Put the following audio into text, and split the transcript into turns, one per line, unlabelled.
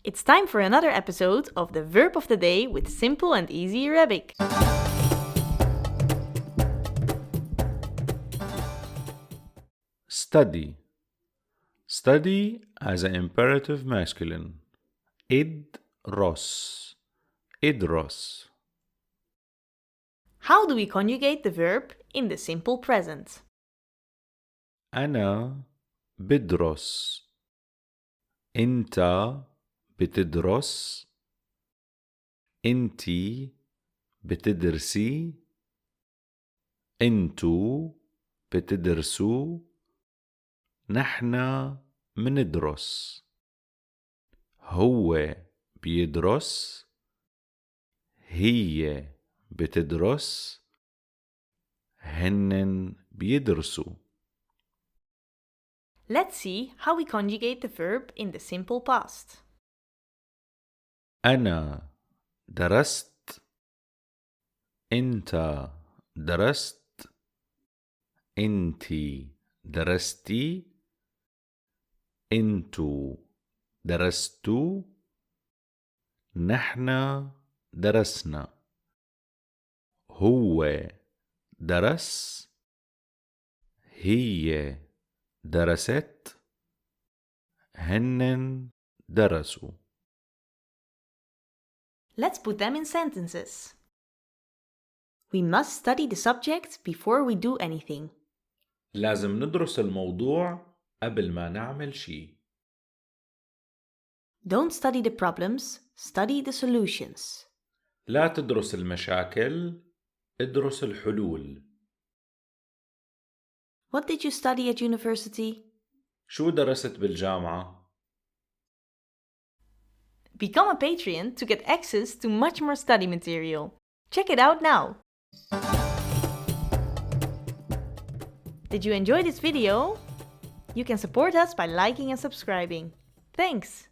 It's time for another episode of the Verb of the Day with simple and easy Arabic.
Study. Study as an imperative masculine. إدرس. إدرس.
How do we conjugate the verb in the simple present?
أنا بدرس. أنت بتدرس. أنتي بتدرسي. أنتو بتدرسوا. نحنا مندرس. هو بيدرس. هي بتدرس. هنن بيدرسوا.
Let's see how we conjugate the verb in the simple past.
أنا درست. أنت درست. أنتي درستي. أنتو درستوا. نحنا درسنا. هو درس. هي درست. هنن درسوا.
Let's put them in sentences. We must study the subject before we do anything.
لازم ندرس الموضوع قبل ما نعمل شيء.
Don't study the problems, study the solutions.
لا تدرس المشاكل، ادرس الحلول.
What did you study at university?
شو درست بالجامعة؟
Become a Patreon to get access to much more study material. Check it out now! Did you enjoy this video? You can support us by liking and subscribing. Thanks!